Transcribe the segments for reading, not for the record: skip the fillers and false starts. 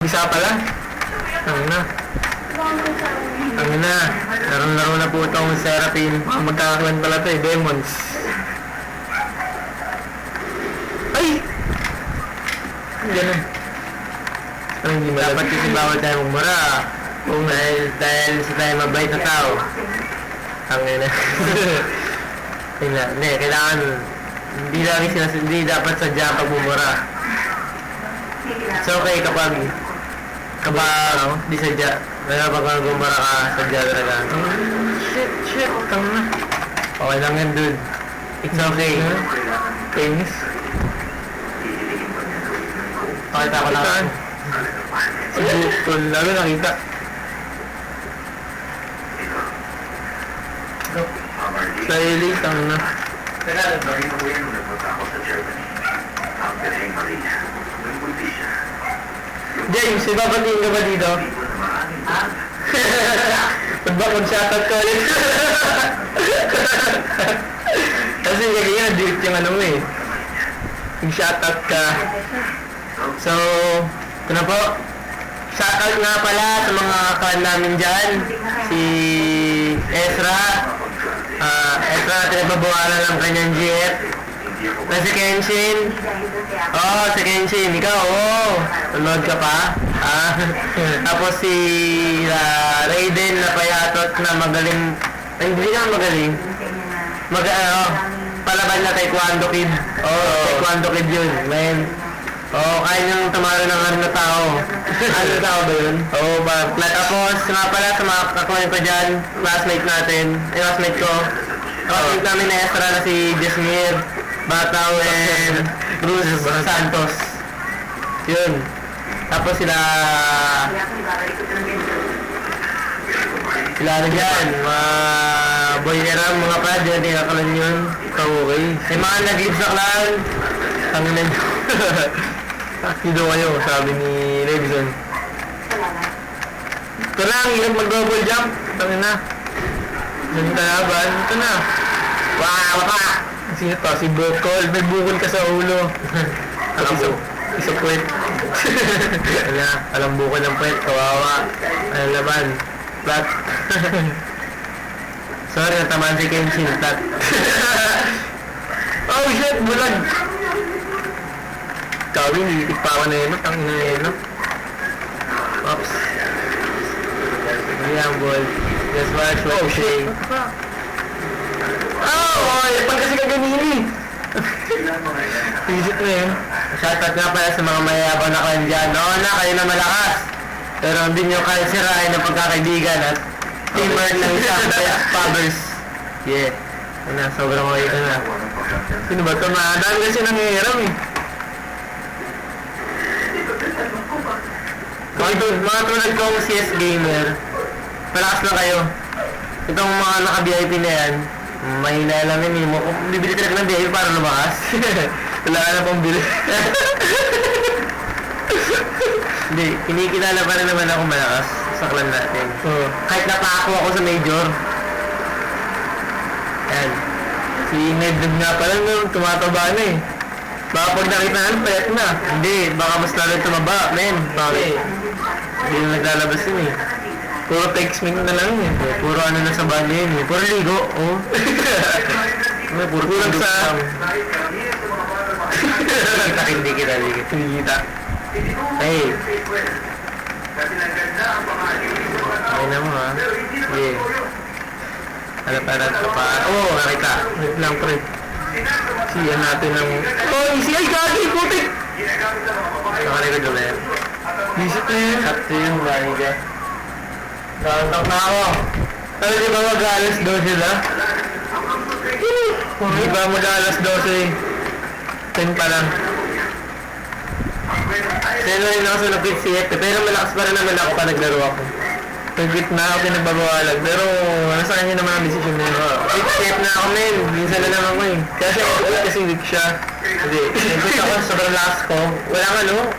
Isa pala. Tangina. Tangina. Laro-laro na po itong Seraphine. Magkakakuan pala ito eh. Demons. Ay! Ganun. Ang hindi malapit. Dapat kasi bawal tayo magmura. Kung dahil sa tayo mabait na tao. Tangina. Hindi, kailangan hindi dapat sadya pagmumura. It's okay kapag di sadya. Pero pag gumura ka, sadya talaga. Shit, tanga. Okay lang yan, dude. It's okay. Famous. Pakita ko lang. Siguro, lalo nakita. Styling, tanga. James, ibabatiin ka ba dito? Ba't ba mag-shoutout ka ulit? Kasi ganyan, dude yung ano mo eh. Mag-shoutout ka. So, ito na po. Shoutout nga pala sa mga kan namin dyan. Si Ezra. Ezra natin nababawalan ng kanyang GF. Na si Kenshin. Si Kenshin. Ikaw, nanood ka pa. Tapos si Raiden na payatot na magaling. Hindi na magaling. Palaban na Taekwondo Kid. Taekwondo Kid yun. Man. Kaya niyang tumaro ng na tao. Ano tao ba yun? Tapos nga pala sa mga kakuha ko dyan, classmate natin, classmate ko. Classmate namin na Ezra na si Jasmine Bataw and Bruce Santos. Yun. Tapos sila ano dyan, mga boy eram, mga prad, yun, tinakalan yun. Okay. May mga nag-lips na clan. Tanginan nyo. Takido kayo, sabi ni Levison. Ito na, ang hirap mag-double jump. Tangin na. Ganun kalaban. Ito na. Waka! Sino to? Si Bukol. May bukol ka sa ulo. Isa puwet. Alam bukol ng puwet. Kawawa. Alam laban. Flat. Sorry, natamaan si Kenshin. Flat. Oh shit! Bulag! Kawin, itik pa ako na yun. Tangin na yun. Oops. Ayan, boy. Just watch what you say. Pag kasi kaganini. Visit mo yun. Shoutout nga pala sa mga mayayabang na kayo dyan. Oo na, kayo na malakas. Pero hindi nyo kaya sirain ng pagkakaibigan at teamwork ng isang best fathers. Yeah. Sobrang makita na. Sino ba ito? Dami kasi nangyayram eh. Mga tulad kong CS gamer, malakas lang kayo. Itong mga naka-VIP na yan, mahina lang yun. Bibili talaga ng VIP para lumakas. Wala ka na pong bili. Hindi, kinikilala pa rin naman ako malakas sa clan natin. Kahit napako ako sa major. Yan. Si Nedred nga pala nung tumataba na eh. Baka pag nakitaan, payat na. Hindi, baka mas lalo tumaba, men. Bakit? Hindi na naglalabas yun eh. Puro text-ming na lang eh. Puro ano na sa banda yun eh. Puro ligo, Puro kulang sa... Hindi kita. Hey. Ay na mo ha. Yeah. Harap-harap ka pa. Nakita. Wait lang, pre. Siyan natin ang... easy! Ay, gagi! Putik! Nakalikod na yan. Visit na yun. Sakto yun, bari ka. Nakantak na ako. Ano di ba mag-alas 12 sila? Di ba mag-alas 12? 10 pa lang. Sino rin ako sa lapit si Epe. Pero malakas pa rin naman ako pa naglaro ako. Pag-quit na ako, pinagbabawalag. Pero nasa kanya naman ang decision nila. Quit na ako, men. Minsan na lang ako eh. Kasi weak siya. Hindi. Quit ako, sobrang lakas ko.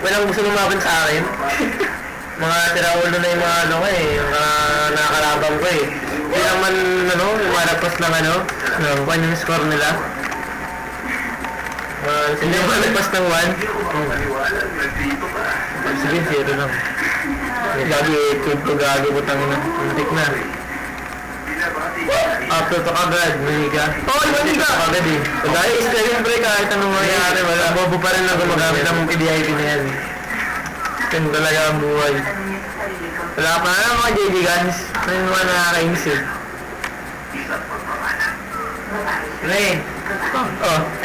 Walang gusto lumaban sa akin. Mga tiraulo na yung mga yung mga nakakalabang ko eh. Hindi naman, lumalagpas ng kung yung score nila. Hindi naman nagpas ng 1. Sige, zero lang. Gagi, tube to gagi, butang na. Muntik na. After to kagad, maniga. Oo, maniga! Kagad eh. Dahil siyempre kahit anong mangyayari, wala. Bobo pa rin na gumagamit ng PDIP na yan. Yan talaga ang buhay. Wala pa na mga JD guns. Ano yung mga nakakainis eh. Ray,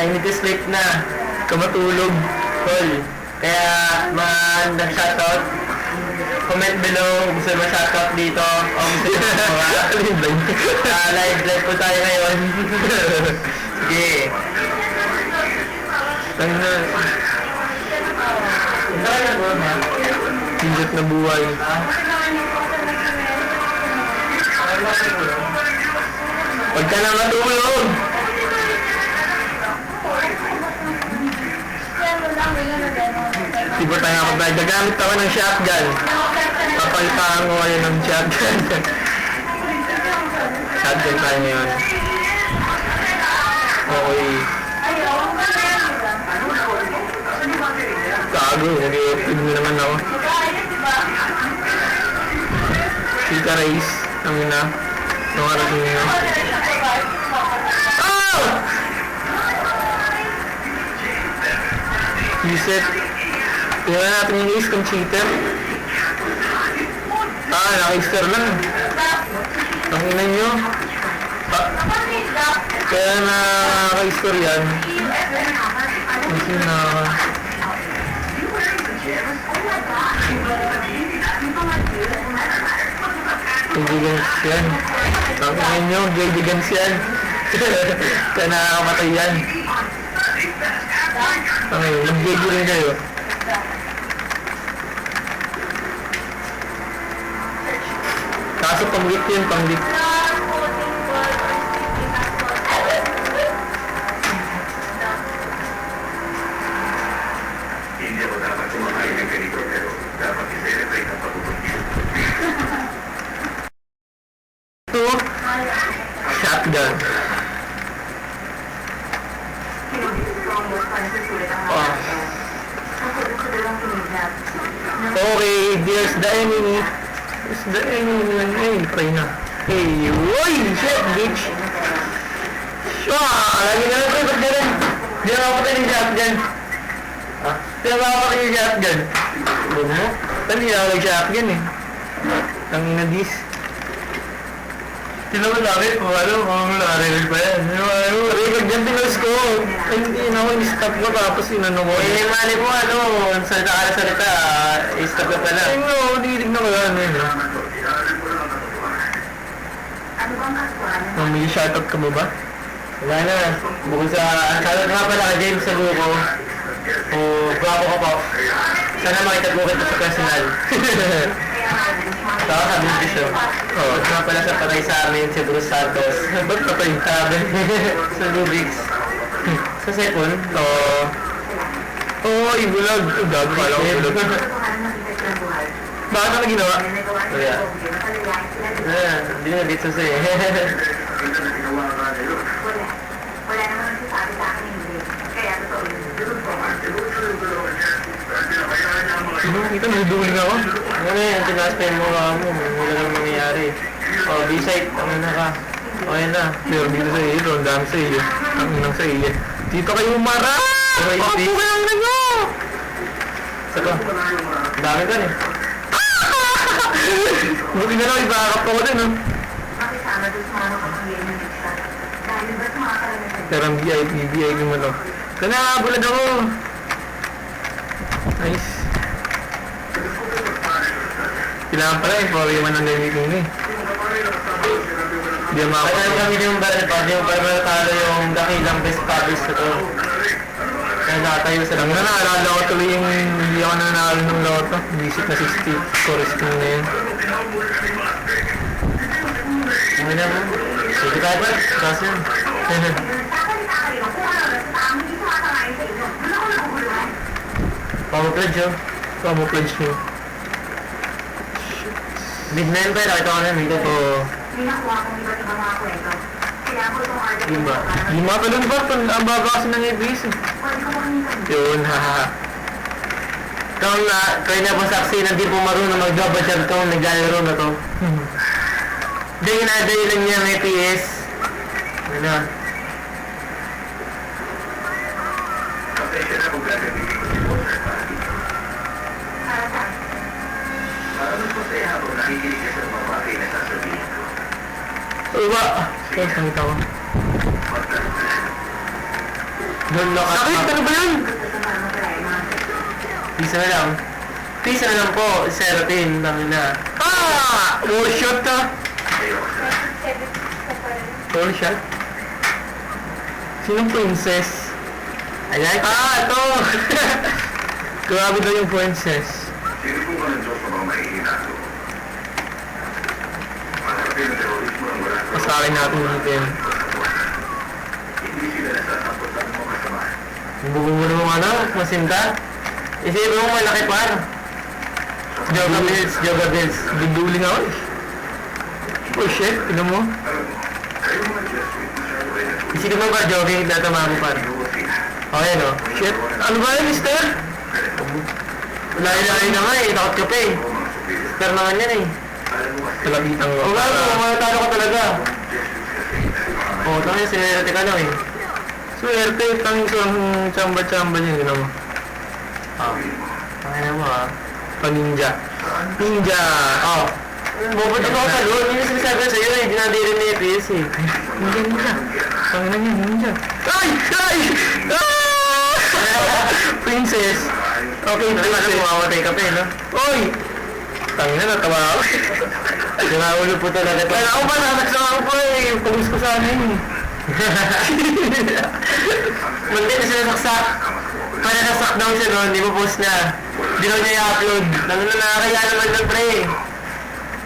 I need to sleep na. Kamatulog. Call. Kaya, nag-shoutout. Comment below kung gusto mo shoutout dito o gusto mo live po tayo ngayon. Sige. Pindot na buhay. Huwag ka na matulog! Diba tayo ako tayo? Gagamit ako ng shotgun. Papalitaan ko kayo ng shotgun. Shotgun tayo ngayon. Okay. Gago, nag-i-upload mo naman ako. Chika race. Ang ina. Nung araw ko nyo. Oh! Reset. Tingnan natin yung ace kung cheater. Naka-easter lang. Ang ina nyo. Kaya naka-easter yan. Kasi na... Gigans yan. Ang ina nyo, gigans yan. Kaya nakakamatay yan. Okay, mag-gigilin kayo. Kaso pang-lit yun, pang-lit. Hindi ako dapat sumakain ng ganito pero dapat i-celebrate ang pagpupunti. Ito, shotgun. Okay, there's the enemy. There's the enemy. Ay, try na. Hey, woy! Shit, bitch! Lagi na lang ito, ba't ganun? Di na ako tayo ng shotgun. Di na ako tayo ng shotgun. Bumo mo? Hindi na ako nag-shotgun eh. Ang inadis. Sino ba laki? Kung nakarecord pa yan. Record yan, pinos ko. Hindi na ako, in-stop ko tapos inano ko. Mali mo, salita, i-stop ka pala. Ay, no, dilig na ko yan. May shoutout ka mo ba? Wala na. Bukod sa... Shoutout nga pala ka James sa Luko. Bravo ka po. Sana makita mo kita sa personal. Saka sabi ng gusto. Nga pala sa patay sa amin si Bruce Santos. Ba't patay? Sabi sa Rubik's. Sa second? Oo, ibulag. Gago pala ko ibulag. Bakit na ginawa? Kaya. Hindi na dito sa eh. Wala naman nagsasabi sa akin hindi. Kaya totoo yun. Ito, nagduling ako. Ano yan, tinaspay mo ka mo. Wala nang mangyayari. B-side, ano na ka. Okay na. Pero dito sa iyo, ang dami sa iyo. Ang inang sa iyo. Dito kayo umara! Opo kayo na nyo! Saka, dami ka eh. Buti na lang, ibakap ako din, no? Makisama doon sa mga kapangyay ng Dixon. Dahil ba't makakalaman? Pero ang VIP mo, no? Kana, bulag ako! Nice. Kailangan pala eh, pawag yung manang gamitin eh. Hindi ako makakot. Kaya kami yung para talo yung dakilang best publish na to. Kaya nakatayo sa lang. Naalala ko tuloy yung hindi ako nanalo ng loto. Visit na 60 score screen na yun. Ano na mo? Sige tayo ba? Kaso yun. Pamupledge yun. Pamupledge nyo. Midnight ba? Nakita ko na yung video. Oo. Ninakuha kong iba't ibang mga kwento. Kaya ko itong article. Lima pa lang ba? Ang baga kasi ng ABS eh. Pwede ko bang minsan? Yun, haha. Kayo na po saksi na di po marunong mag-jabba-jab kung naglalaro na to. Dahil lang niya ng APS. Ano? Pasensya na kung gagamitin ko si Walter para dito. Para saan? Para mas masaya habang nakikinig ka sa mga bagay na sasabihin ko. Uwa! Kaya sakit ako. Doon na ka. Sakit! Ano ba yun? Gusto sa mga magalay, mga Pisa na lang. Pisa na lang po. Seratin. Dami na. Ah! More shot ka. More shot. Sinong princess? I like ito! Grabe daw yung princess. Sinubukan ka ng Diyos sa mga mahihinalo. Masapin ang terorismo ang wala sa Pasakin natin dito yun. Hindi sila nasasapot sa mga kasamaan. Bubuo mo ano? Masinta? Isipin mo malaki par. Joga Bills. Biduling ako eh. Oh shit, tignan mo. Alam mo, kayo mga Jesuit masyado ay natuloy. Isipin mo ba jogging tatama mo par? Okay no? Shit. Ano ba yun, mister? Layo-layo na nga eh. Takot ka pa eh. Mister naman yan eh. Talagitan ko. Oo nga, kumatalo ka talaga. Oo, tangin, sinerte ka lang eh. Swerte, tangin ko ang chamba-chamba niya, gano'n mo. Tangin mo ah. Paninja. Ninja! Oh. Bubot ako sa loob. Hindi sinasabi ko sa'yo eh. Dinadiri na yung PS eh. Ninja. Tangin na niya, ninja. Ay! Ay! Ah! Princess. Okay, princess. Mamatay ka pa eh, no? Oy! Tangin na, natawa ako. Sinaulo po talaga ito. Kaya ako ba, nanagsawa ko po eh. Pag-us ko sana yun. Munti na sila saksak. Para nasak daw siya doon, di mo post na. Di daw niya i-upload. Nakakaya naman doon pre.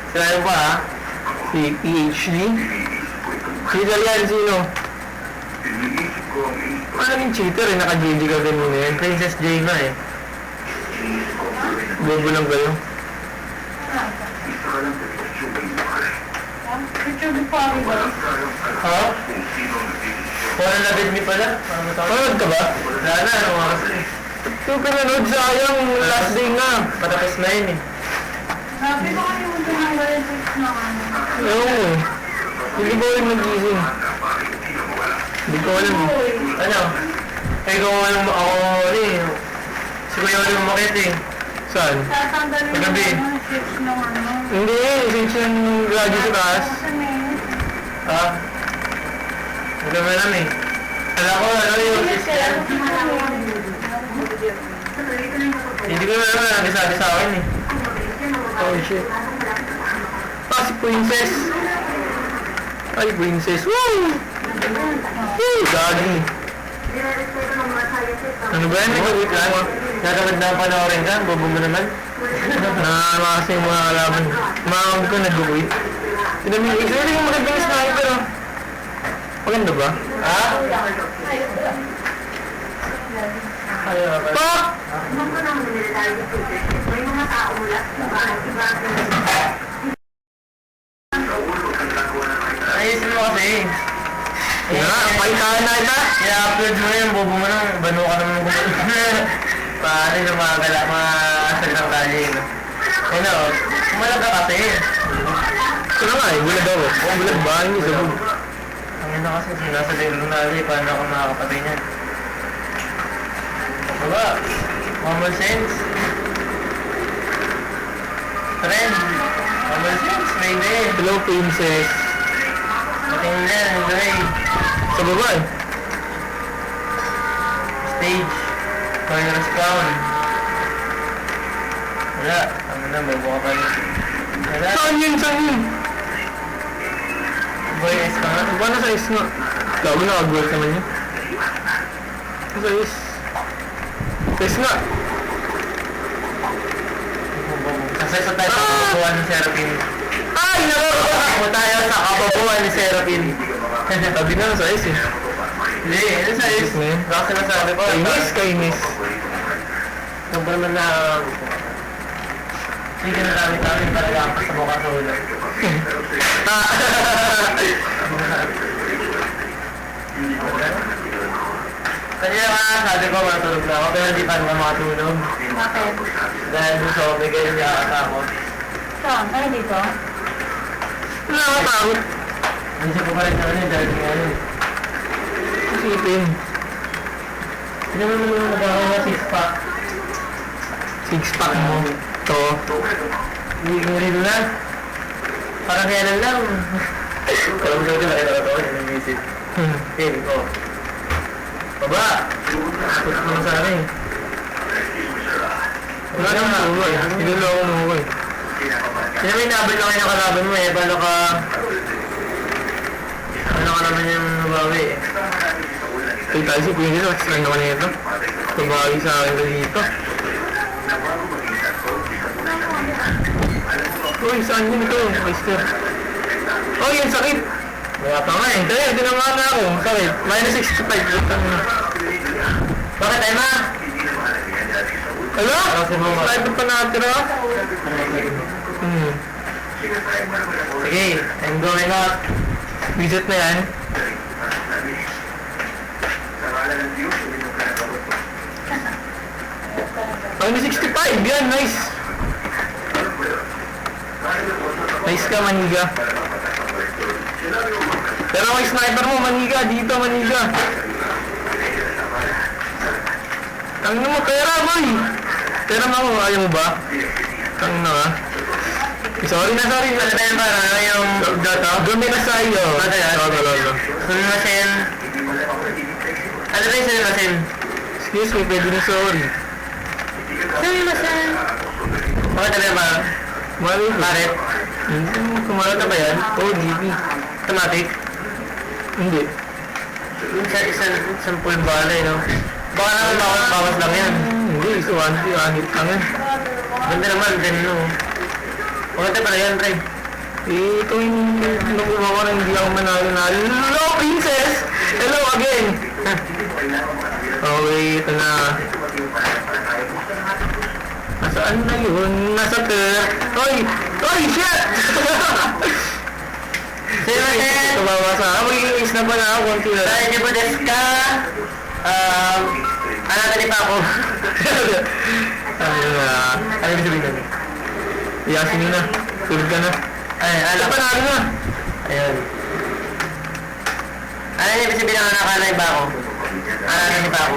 Sila yun pa ha? Si PhD? Sino yan? Sino? Iniisip ko ang iniisip Ano yung cheater eh? Naka-GG ka din mo na yan. Princess Jaina eh. ko ang gawin ng Bobo lang kayo. isa ka lang sa YouTube ang mahal. YouTube pa rin ba? Walang sarang alam Ha? kung sino ang nagdidesisyon. Wala na din ni pala. Panood ka ba? Wala na, ano oras na eh. Yung pinanood sayang, last day na. Patapos na yun eh. Sabi ko kayo kung tumawala na ano. Oo eh. Hindi ko rin mag-gising. Hindi ko alam. Ano? Ay ko alam ako eh. Si Kuya alam umakit eh. Saan? Tatanggalin Paggabi. mo mga chips ng ano. Hindi eh. Since yung lagi sa taas. Kasi may... Ha? Hindi ko alam eh. Alam ko ano yung system. Hindi ko alam na nagsasabi sa akin eh. Oh shit. Ah, si Princess. Ay, Princess. Woo! Woo! Gagi. Ano ba yan? Ikaw, wait lang. Nakagad na panoorin ka. Bobo mo naman. Nakakasi yung mga kalaban. Makakag ko nag-wait. Pinamili. Isa rin yung magandang sniper oh. Maganda ba? Ha? Pak! Nung ko nang binilay dito, may mga tao mula sa iba. Ayusin mo kasi. Paitahan na ita. I-upload mo yun, bobo mo na. Bano ka naman gumano. Paano yung mga gala, mga sagang kali, no? Ano, kumalag ka kasi. Ito na nga eh, bulag ako. Kung bulag ba, hindi sabog. Ang ina kasi, nasa lelo na rin, paano ako makakapatay niyan? Diba? Common sense. Trend. Common sense, may din. Hello, princess. Patingin na, Andre. Sa baba eh. Stage. Virus crown. Wala. Ano na, bobo ka pa rin. Wala. Saan yun? Saan yun? Boy, S ka nga. Ba nasa S nga? Gago na,ag-work naman yun. Nasa S. S nga. Nasa tayo sa kababuan ni Serapin. Ay! Nakakabawa tayo sa kababuan ni Serapin. Sabi na sa S eh. Hindi, ano sa S? Baka sinasabi ko. Kainis. Sobrang na hindi ka nagamit-gamit talaga ang pasabukan sa ulo. Kanina nga sabi ko matulog na ako, pero hindi pa naman makatulog. Bakit? Dahil doon sa Omega yung nakakatakot. Saan? Ay, dito? Nakakatakot. Hindi ko pa rin naman yun dahil nga yun. Isipin. Sinabi mo naman nagkakaroon na six-pack. Six-pack mo. To. Hindi ko rin na. Parang kaya lang. Kalau mo naman nakita ko ito, yung visit. Pin ko. Baba! Takot naman sa akin. Wala naman ako eh. Sinuloko mo eh. Sino may nabal na kayo ng kalaban mo eh. Paano ka... Ano ka naman yung nabawi eh. Ito tayo si Kuya Gino. Saan naman nito? Tumawi sa akin dito. Uy, saan yun ito? Oyster. Oh, yung sakit! Wala pa nga eh. Kaya, dinama na ako. Sakit. Minus 65. Bakit, Emma? Hello? Tayo pa natira? Sige, I'm going out. Visit na yan. Minus 65. Yan, nice. Nice ka, Maniga. Pero may sniper mo, Maniga. Dito, Maniga. Tangin mo, pera, boy. Pera mo ako, ayaw mo ba? Tangin na ka. Sorry na, sorry. Ano na yan para yung data? Gumi na sa iyo. Ano yan? Lolo. Sorry na, Sen. Ano ba yung sorry na, Sen? Excuse me, pwede na sorry. Sorry na, Sen. Bakit na ba? Bakit? Kumalata ba yan? Oh, GP. Automatic? Hindi. Isang full balay, no? Baka naman bawas lang yan. Hindi, so one hit lang yan. Ganda naman, din, no? Maganda pala yan, Trey. Eh, ito yung nakuha ko na hindi ako manalo-nalo. Hello, princess! Hello again! Okay, ito na. Nasaan na yun? Nasa per... Oy! Oy, shit! Sino natin? Tumawa sa ako. Mag-i-ace na pala ako. Konti na. Dahil niyo po, Deska. Anatan pa ako. Ano yung sabihin natin? Iyasin nyo na. Tulog ka na. Ay, alam. Panalo na. Ayun. Ano yung sabihin ng anakanay ba ako? Anatan pa ako.